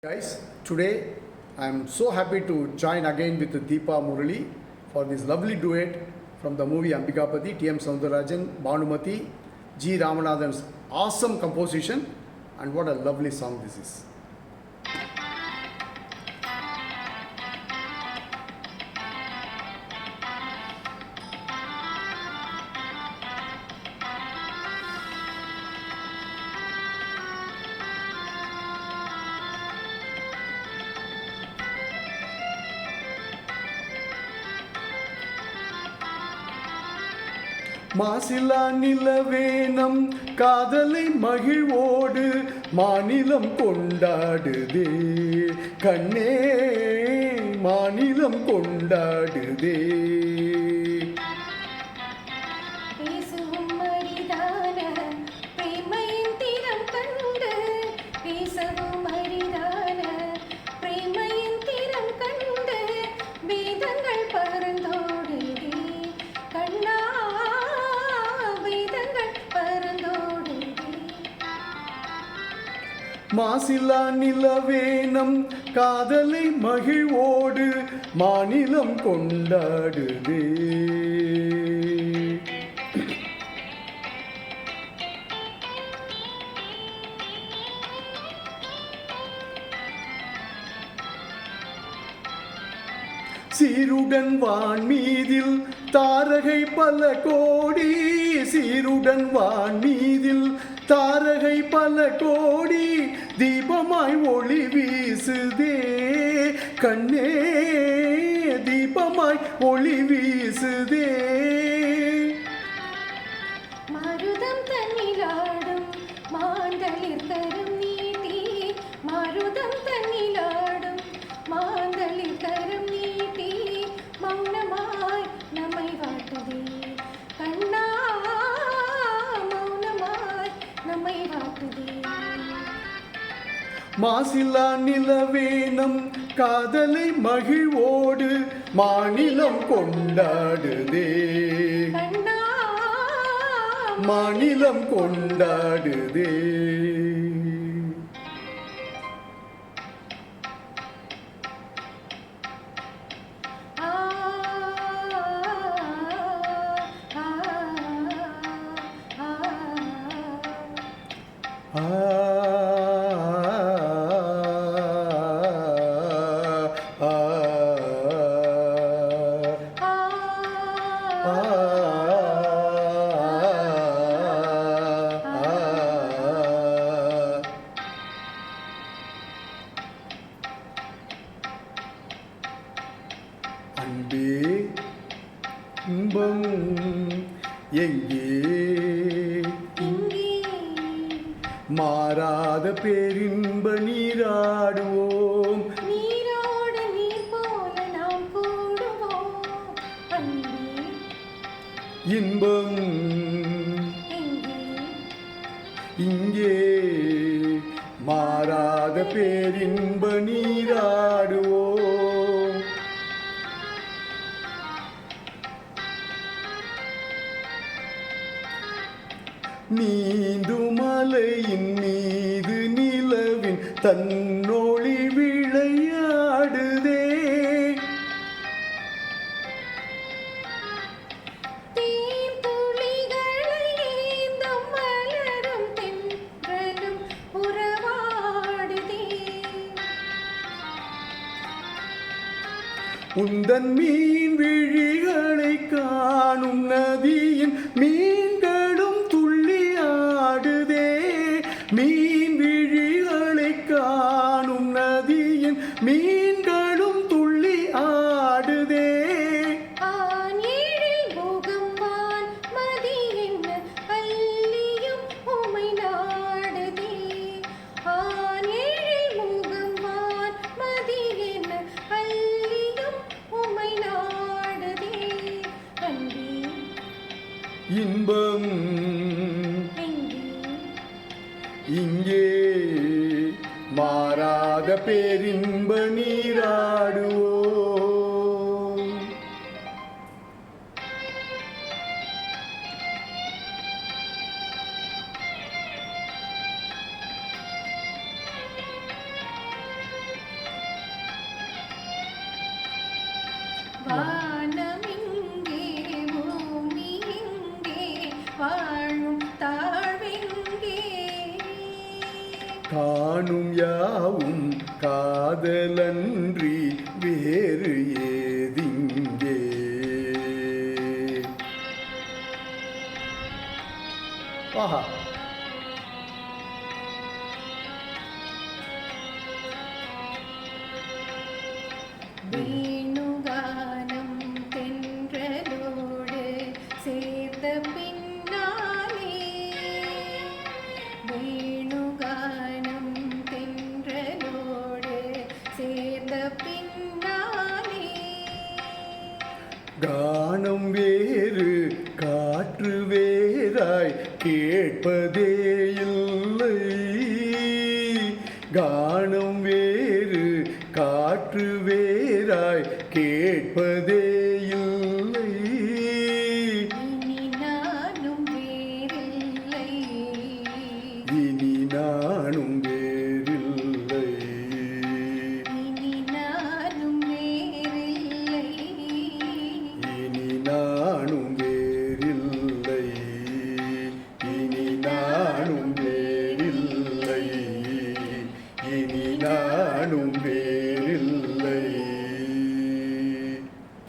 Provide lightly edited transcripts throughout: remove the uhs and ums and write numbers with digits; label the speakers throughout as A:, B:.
A: Guys, today I am so happy to join again with Deepa Murali for this lovely duet from the movie Ambikapati, T.M. Soundarajan, Bhanumati, G. Ramanathan's awesome composition, and what a lovely song this is. மாசிலா நிலவேனம் காதலை மகிழ்வோடு மாநிலம் கொண்டாடுதே கண்ணே மாநிலம் கொண்டாடுதே மாசிலா நிலவேனம் காதலை மகிழ்வோடு மாநிலம் கொண்டாடுதே சீருடன் வான் மீதில் தாரகை பல கோடி சீருடன் வான் மீதில் தாரகை பல கோடி தீபமாய் ஒளி வீசுதே கண்ணே தீபமாய் ஒளி வீசுதே
B: மருதம் தன்னிலாடும் மாந்தளிர் கரம் நீட்டி மருதம் தன்னிலாடும் மாந்தளிர் கரம் நீட்டி மௌனமாய் நம்மை வாட்டுதே கண்ணா மௌனமாய் நம்மை வாட்டுதே
A: மாசிலா நிலவேனம் காதலை மகிழ்வோடு மாநிலம் கொண்டாடுதே
B: கண்ணா
A: மாநிலம் கொண்டாடுதே அன்பே இன்பம் எங்கே மாறாத பேரின்ப நீராடுவோம்
B: நீரோடு நீர் போல நாம் கூடுவோம் அன்பே
A: இன்பம் இங்கே மாறாத பேரின்ப நீராடுவோம் நீந்துமலையின் மீது நிலவின் தன்னொளி விளையாடுதே
B: தீந்துளிகளை ஏந்தும் மலரும் தென்றலும் உறவாடுதே
A: உந்தன் மீன் விழிகளை காணும் நதியின் மீன்களும் துள்ளி ஆடுதே மீன் விழிகளை காணும் நதியின் மீன்களும் துள்ளி ஆடுதே
B: ஆன் ஏழில் முகம்வான் மதி என்ன அள்ளியும் உமை நாடுதே ஆன் ஏழில் முகம்வான் மதி என்ன அள்ளியும் உமை நாடுதே அன்பே
A: இன்பம் இங்கே மாறாத பேரின்ப நீராடுவோம்
B: வானமிங்கே பூமி எங்கே வாழும் தாழ்வெங்கே
A: காணும் யாவும் காதலன்றி வேறு ஏதிங்கே. ஆஹா,
B: வேணுகானம் தென்றலோடு சேர்த்த பின்னாலே வேணுகானம் தென்றலோடு சேர்ந்த பின்னாலே
A: கானம் வேறு காற்று வேறாய் கேட்பதே இல்லை. கானம் வேறு காற்று வேறாய் கேட்பதே இல்லை.
B: இனி நானும் வேறில்லை
A: இனி நானும் வேறில்லை.
B: இனி நானும் வேறில்லை
A: இனி நானும் வேறில்லை. இனி நானும் வேறில்லை. இனி நானும் வேறில்லை.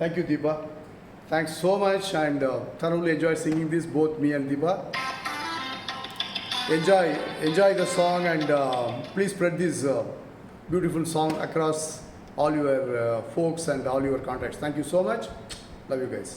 A: Thank you, Deepa. Thanks so much, and thoroughly enjoyed singing this, both me and Deepa. Enjoy the song, and please spread this beautiful song across all your folks and all your contacts. Thank you so much. Love you guys.